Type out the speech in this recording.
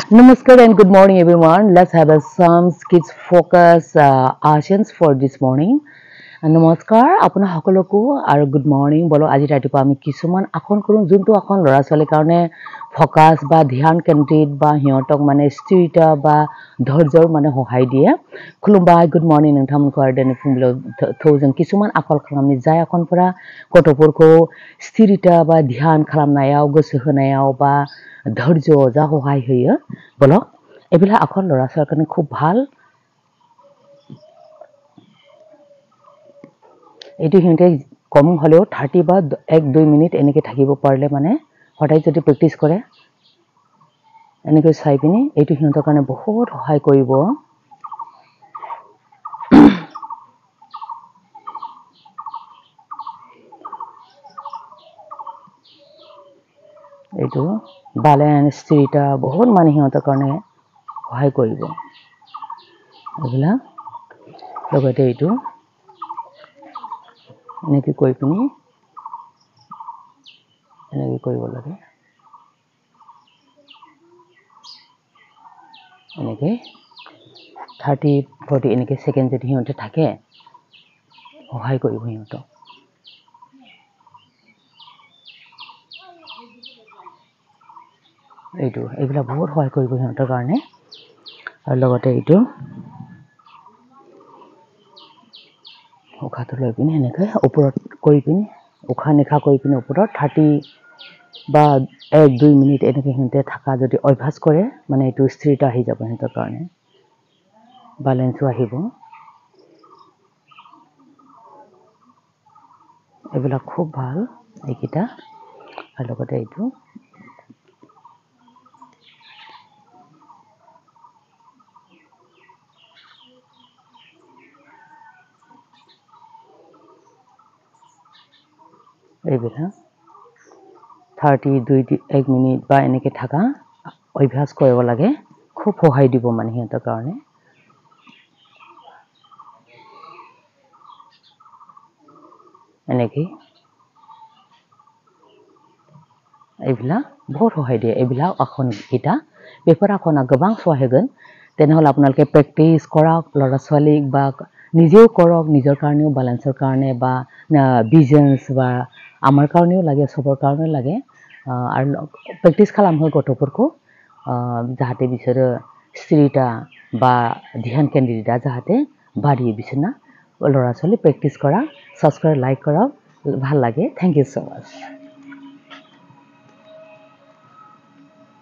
Namaskar and good morning, everyone. Let's have some kids focus actions for this morning. নমস্কাৰ আপোনাৰ সকলোকো আৰু good morning বলো আজি ৰাতিপুৱা আমি কিছুমান আসন কৰোঁ যোনটো আসন ল'ৰা ছোৱালীৰ কাৰণে ফকাছ বা ধ্যান কেন্দ্ৰিত বা সিহঁতক মানে স্থিৰতা বা ধৈৰ্যৰ মানে সহায় দিয়ে খুলুমবাই গুড মৰ্নিং नोंथांमोनखौ आरो दिनै फुंबिलियाव जों কিছুমান आखल खालामनि जाय आखनफोरा गथ'फोरखौ স্থিरता बा ध्यान खालामनायाव गोसो होनायाव बा धैर्য जा सहाय होयो বলো এইবিলাক आखन ল'ৰা ছোৱালীৰ কাৰণে খুব ভাল এইটো হিন্তে কম হলেও 30 বা 1-2 মিনিট এনেকে থাকিব পাৰিলে মানে হঠাই যদি প্ৰেক্টিস কৰে এনেকৈ চাই পিনি এইটো হিন্তৰ কাৰণে বহুত সহায় কৰিব এইটো ব্যালেন্স স্থিৰতা বহুত মানে হিন্তৰ কাৰণে সহায় কৰিব এগুলা লগতে এইটো এনেকৈ কৈ পিনি এনেকৈ কৰিব লাগে এনেকৈ 30-40 এনেকৈ সেকেন্ড যদি হিহঁতে থাকে সহায় কৰিব হিহঁতক এইটো এইগুলা বহুত সহায় কৰিব হিহঁতৰ কাৰণে আৰু লগতে এইটো উখাটো লৈ পিনি এনেকৈ ওপৰত কৰি পিনি উখা নিখা কৰি পিনি ওপৰত 30 বা 1-2 মিনিট এনেকৈ হিহঁতে থাকা যদি অভ্যাস কৰে মানে এইটো স্থিৰতা আহি যাব হিহঁতৰ কাৰণে ব্যালেন্সও আহিব এইবিলাক খুব ভাল এইকিটা আৰু লগতে এইটো এইবিলাক 30-1 মিনিট বা এনেকৈ থাকা অভ্যাস কৰিব লাগে খুব সহায় দিব মানে হিহঁতৰ কাৰণে এনেকৈ এইবিলাক বহুত সহায় দিয়ে এইবিলাক আসন কিটা বেফাৰ আসন গোবাং সহায় होगोन তেনেহলে আপোনালোকে প্ৰেক্টিস কৰক ল'ৰা ছোৱালীক বা নিজেও কৰক নিজৰ কাৰণেও ব্যালেন্সৰ কাৰণে বা বিজনেস বা আমাৰ কাৰণেও লাগে সবৰ কাৰণেও লাগে আৰু প্ৰেক্টিস খালামहो গथ'फोरखौ जाहाथे बिसोरो স্থিৰতা বা ধ্যাन কেন্দ্रिতা जाहाथे বাঢ়ি বিছনা ল'ৰা ছোৱালী প্ৰেক্টিস কৰা সাবস্ক্ৰাইব লাইক কৰা ভাল লাগে থ্যাংক ইউ সো মাচ